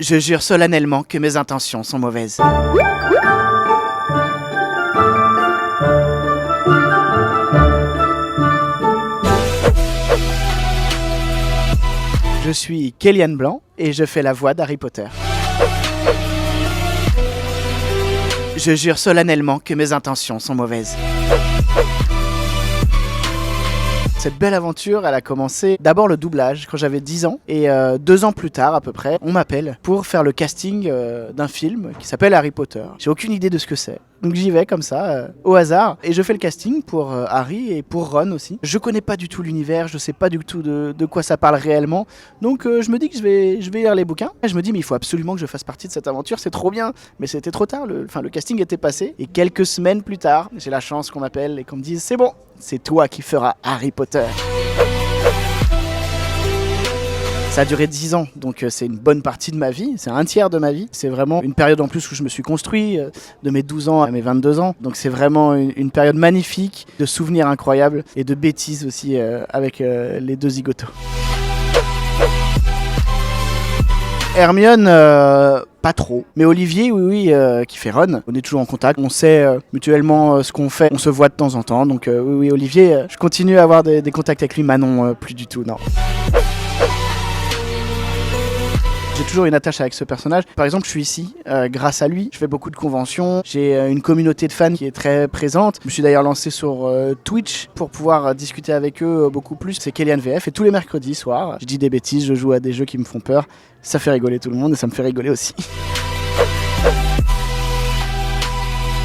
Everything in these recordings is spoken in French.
Je jure solennellement que mes intentions sont mauvaises. Je suis Kéliane Blanc et je fais la voix d'Harry Potter. Je jure solennellement que mes intentions sont mauvaises. Cette belle aventure, elle a commencé d'abord le doublage quand j'avais 10 ans et 2 ans plus tard à peu près, on m'appelle pour faire le casting d'un film qui s'appelle Harry Potter. J'ai aucune idée de ce que c'est. Donc j'y vais comme ça, au hasard, et je fais le casting pour Harry et pour Ron aussi. Je connais pas du tout l'univers, je sais pas du tout de quoi ça parle réellement, donc je me dis que je vais lire les bouquins. Et je me dis mais il faut absolument que je fasse partie de cette aventure, c'est trop bien. Mais c'était trop tard, le casting était passé, et quelques semaines plus tard, j'ai la chance qu'on m'appelle et qu'on me dise c'est bon, c'est toi qui feras Harry Potter. Ça a duré 10 ans, donc c'est une bonne partie de ma vie, c'est un tiers de ma vie. C'est vraiment une période en plus où je me suis construit, de mes 12 ans à mes 22 ans. Donc c'est vraiment une période magnifique, de souvenirs incroyables et de bêtises aussi avec les 2 zigotos. Hermione, pas trop. Mais Olivier, oui, qui fait Ron, on est toujours en contact. On sait mutuellement ce qu'on fait, on se voit de temps en temps. Donc oui, Olivier, je continue à avoir des contacts avec lui. Manon, plus du tout, non. J'ai toujours une attache avec ce personnage. Par exemple, je suis ici grâce à lui. Je fais beaucoup de conventions. J'ai une communauté de fans qui est très présente. Je me suis d'ailleurs lancé sur Twitch pour pouvoir discuter avec eux beaucoup plus. C'est Kéliane VF et tous les mercredis soirs, je dis des bêtises, je joue à des jeux qui me font peur. Ça fait rigoler tout le monde et ça me fait rigoler aussi.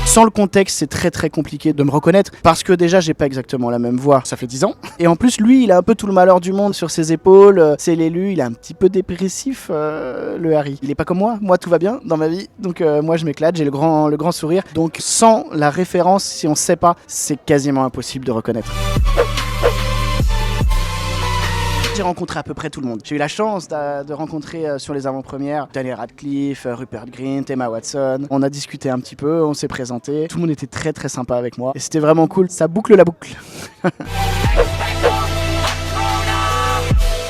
Sans le contexte, c'est très très compliqué de me reconnaître parce que déjà j'ai pas exactement la même voix, ça fait 10 ans. Et en plus lui, il a un peu tout le malheur du monde sur ses épaules, c'est l'élu, il est un petit peu dépressif le Harry. Il est pas comme moi tout va bien dans ma vie, donc moi je m'éclate, j'ai le grand sourire. Donc sans la référence, si on sait pas, c'est quasiment impossible de reconnaître. J'ai rencontré à peu près tout le monde. J'ai eu la chance de rencontrer sur les avant-premières Daniel Radcliffe, Rupert Grint, Emma Watson. On a discuté un petit peu, on s'est présenté. Tout le monde était très très sympa avec moi et c'était vraiment cool. Ça boucle la boucle.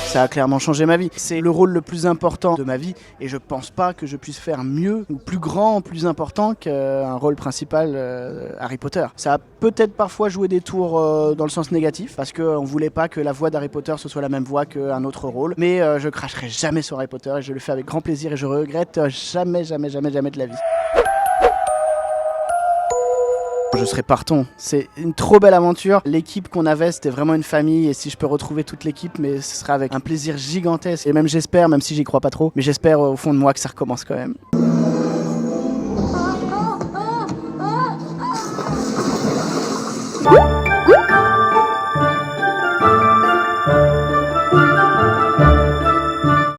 Ça a clairement changé ma vie. C'est le rôle le plus important de ma vie et je pense pas que je puisse faire mieux ou plus grand, plus important qu'un rôle principal Harry Potter. Ça a peut-être parfois joué des tours dans le sens négatif parce qu'on voulait pas que la voix d'Harry Potter ce soit la même voix qu'un autre rôle. Mais je cracherai jamais sur Harry Potter et je le fais avec grand plaisir et je regrette jamais de la vie. Je serais partant. C'est une trop belle aventure. L'équipe qu'on avait, c'était vraiment une famille. Et si je peux retrouver toute l'équipe, mais ce sera avec un plaisir gigantesque. Et même j'espère, même si j'y crois pas trop, mais j'espère au fond de moi que ça recommence quand même.